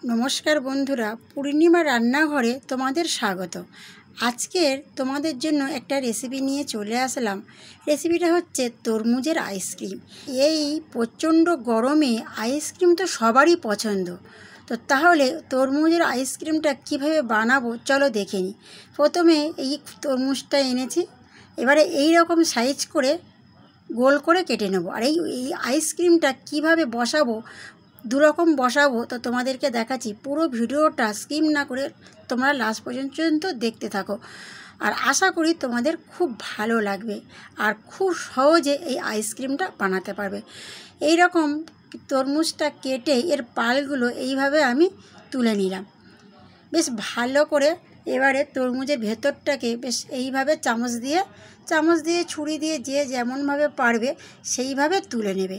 নমস্কার বন্ধুরা, পূর্ণিমা রান্নাঘরে তোমাদের স্বাগত। আজকের তোমাদের জন্য একটা রেসিপি নিয়ে চলে আসলাম। রেসিপিটা হচ্ছে তরমুজের আইসক্রিম। এই প্রচণ্ড গরমে আইসক্রিম তো সবারই পছন্দ। তো তাহলে তরমুজের আইসক্রিমটা কিভাবে বানাবো চলো দেখে নিই। প্রথমে এই তরমুজটা এনেছি, এবারে এই রকম সাইজ করে গোল করে কেটে নেব। আর এই আইসক্রিমটা কিভাবে বসাবো, দুরকম বসাবো, তো তোমাদেরকে দেখাচ্ছি। পুরো ভিডিওটা স্কিপ না করে তোমরা লাস্ট পর্যন্ত দেখতে থাকো, আর আশা করি তোমাদের খুব ভালো লাগবে আর খুব সহজে এই আইসক্রিমটা বানাতে পারবে। এই রকম তরমুজটা কেটে এর পালগুলো এইভাবে আমি তুলে নিলাম বেশ ভালো করে। এবারে তরমুজের ভেতরটাকে বেশ এইভাবে চামচ দিয়ে ছুরি দিয়ে যে যেমনভাবে পারবে সেইভাবে তুলে নেবে।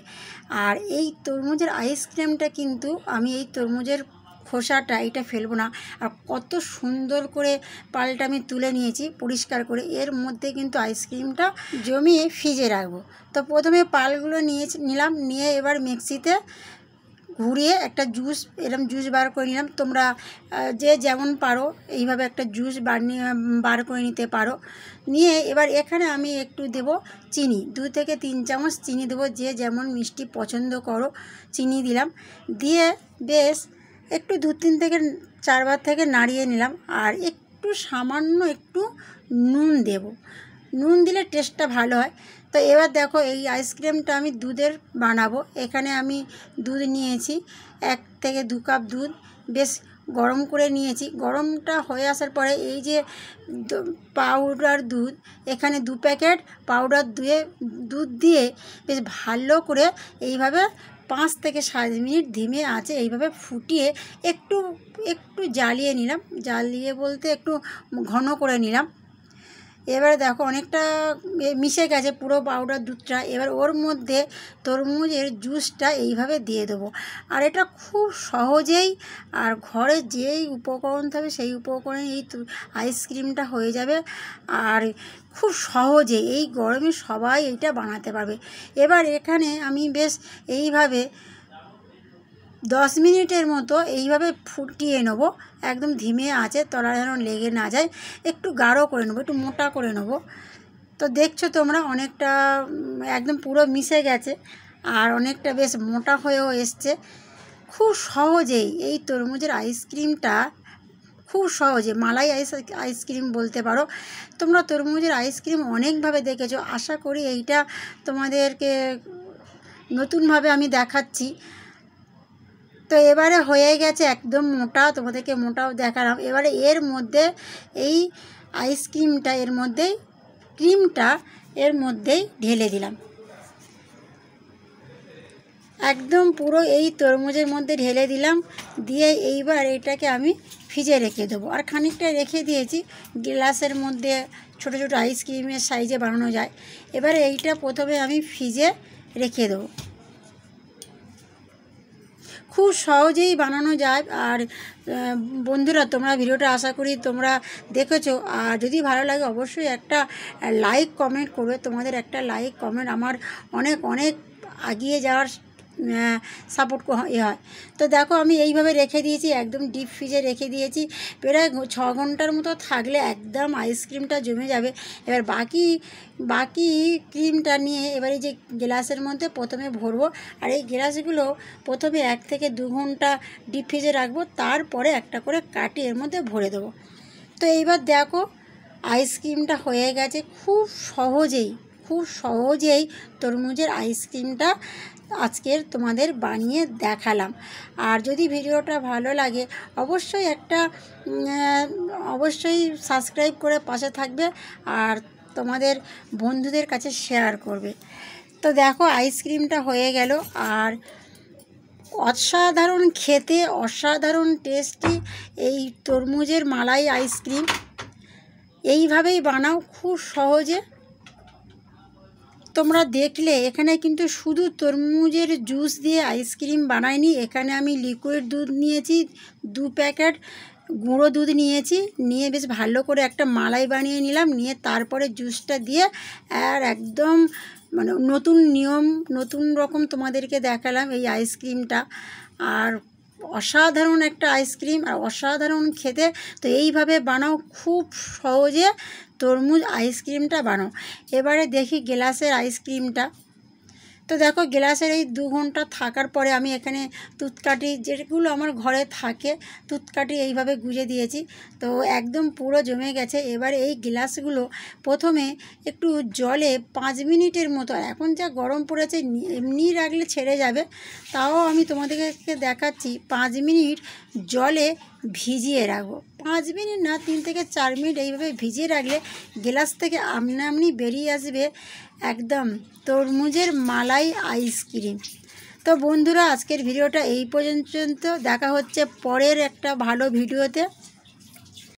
আর এই তরমুজের আইসক্রিমটা কিন্তু আমি এই তরমুজের খোসাটা এটা ফেলবো না। আর কত সুন্দর করে পালটা আমি তুলে নিয়েছি পরিষ্কার করে, এর মধ্যে কিন্তু আইসক্রিমটা জমিয়ে ফ্রিজে রাখবো। তো প্রথমে পালগুলো নিলাম, নিয়ে এবার মিক্সিতে ঘুরিয়ে একটা জুস, এরকম জুস বার করে নিলাম। তোমরা যে যেমন পারো এইভাবে একটা জুস বার করে নিতে পারো। নিয়ে এবার এখানে আমি একটু দেব চিনি, 2 থেকে 3 চামচ চিনি দেবো, যে যেমন মিষ্টি পছন্দ করো চিনি দিলাম। দিয়ে বেশ একটু 2-3 থেকে 4 বার থেকে নাড়িয়ে নিলাম। আর একটু সামান্য একটু নুন দেব, নুন দিলে টেস্টটা ভালো হয়। তো এবার দেখো, এই আইসক্রিমটা আমি দুধের বানাবো। এখানে আমি দুধ নিয়েছি, 1 থেকে 2 কাপ দুধ বেশ গরম করে নিয়েছি। গরমটা হয়ে আসার পরে এই যে পাউডার দুধ, এখানে 2 প্যাকেট পাউডার দুধ দিয়ে বেশ ভালো করে এইভাবে 5 থেকে 7 মিনিট ধিমে আঁচে এইভাবে ফুটিয়ে একটু জ্বালিয়ে নিলাম। জ্বালিয়ে বলতে একটু ঘন করে নিলাম। এবারে দেখো অনেকটা মিশে গেছে পুরো পাউডার দুধটা। এবার ওর মধ্যে তরমুজের জুসটা এইভাবে দিয়ে দেবো। আর এটা খুব সহজেই, আর ঘরে যেই উপকরণ থাকবে সেই উপকরণে এই আইসক্রিমটা হয়ে যাবে। আর খুব সহজে এই গরমে সবাই এইটা বানাতে পারবে। এবার এখানে আমি বেশ এইভাবে 10 মিনিটের মতো এইভাবে ফুটিয়ে নেবো, একদম ধিমে আঁচে, তলা যেন লেগে না যায়। একটু গাঢ় করে নেবো, একটু মোটা করে নেবো। তো দেখছো তোমরা অনেকটা একদম পুরো মিশে গেছে, আর অনেকটা বেশ মোটা হয়েও এসছে। খুব সহজেই এই তরমুজের আইসক্রিমটা, খুব সহজে মালাই আইসক্রিম বলতে পারো তোমরা। তরমুজের আইসক্রিম অনেকভাবে দেখেছো, আশা করি এইটা তোমাদেরকে নতুনভাবে আমি দেখাচ্ছি। তো এবারে হয়ে গেছে একদম মোটা, তোমাদেরকে মোটাও দেখালাম। এবারে এর মধ্যে এই আইসক্রিমটা, এর মধ্যেই ক্রিমটা এর মধ্যেই ঢেলে দিলাম, একদম পুরো এই তরমুজের মধ্যে ঢেলে দিলাম। দিয়ে এইবার এটাকে আমি ফ্রিজে রেখে দেবো। আর খানিকটা রেখে দিয়েছি, গ্লাসের মধ্যে ছোটো ছোটো আইসক্রিমের সাইজে বানানো যায়। এবারে এইটা প্রথমে আমি ফ্রিজে রেখে দেবো। খুব সহজেই বানানো যায়। আর বন্ধুরা, তোমরা ভিডিওটা আশা করি তোমরা দেখেছো। আর যদি ভালো লাগে অবশ্যই একটা লাইক কমেন্ট করবে। তোমাদের একটা লাইক কমেন্ট আমার অনেক এগিয়ে যাওয়ার সাপোর্ট হয়। তো দেখো আমি এইভাবে রেখে দিয়েছি, একদম ডিপ ফ্রিজে রেখে দিয়েছি। প্রায় 6 ঘন্টার মতো থাকলে একদম আইসক্রিমটা জমে যাবে। এবার বাকি ক্রিমটা নিয়ে এবার এই যে গ্লাসের মধ্যে প্রথমে ভরবো। আর এই গ্লাসগুলো প্রথমে 1 থেকে 2 ঘন্টা ডিপ ফ্রিজে রাখবো, তারপরে একটা করে কাটি এর মধ্যে ভরে দেবো। তো এইবার দেখো আইসক্রিমটা হয়ে গেছে। খুব সহজেই তরমুজের আইসক্রিমটা আজকের তোমাদের বানিয়ে দেখালাম। আর যদি ভিডিওটা ভালো লাগে অবশ্যই সাবস্ক্রাইব করে পাশে থাকবে, আর তোমাদের বন্ধুদের কাছে শেয়ার করবে। তো দেখো আইসক্রিমটা হয়ে গেল, আর অসাধারণ খেতে, অসাধারণ টেস্টি এই তরমুজের মালাই আইসক্রিম। এইভাবেই বানাও খুব সহজে। তোমরা দেখলে এখানে কিন্তু শুধু তরমুজের জুস দিয়ে আইসক্রিম বানাইনি। এখানে আমি লিকুইড দুধ নিয়েছি, 2 প্যাকেট গুঁড়ো দুধ নিয়েছি, নিয়ে বেশ ভালো করে একটা মালাই বানিয়ে নিলাম। নিয়ে তারপরে জুসটা দিয়ে, আর একদম মানে নতুন রকম তোমাদেরকে দেখালাম এই আইসক্রিমটা। আর অসাধারণ একটা আইসক্রিম আর অসাধারণ খেতে। তো এইভাবে বানাও, খুব সহজে তরমুজ আইসক্রিমটা বানাও। এবারে দেখি গ্লাসের আইসক্রিমটা। তো দেখো গ্লাসের এই 2 ঘন্টা থাকার পরে আমি এখানে তুতকাঠি, যেগুলো আমার ঘরে থাকে, তুতকাঠি এইভাবে গুঁজে দিয়েছি। তো একদম পুরো জমে গেছে। এবারে এই গ্লাসগুলো প্রথমে একটু জলে 5 মিনিটের মতো, এখন যা গরম পড়েছে এমনি রাখলে ছেড়ে যাবে, তাও আমি তোমাদেরকে দেখাচ্ছি 5 মিনিট জলে ভিজিয়ে রাখবো। 5 মিনিট না, 3 থেকে 4 মিনিট এইভাবে ভিজিয়ে রাখলে গ্লাস থেকে আমনা আমনি বেরিয়ে আসবে একদম তরমুজের মালাই আইসক্রিম। তো বন্ধুরা, আজকের ভিডিওটা এই পর্যন্ত। দেখা হচ্ছে পরের একটা ভালো ভিডিওতে।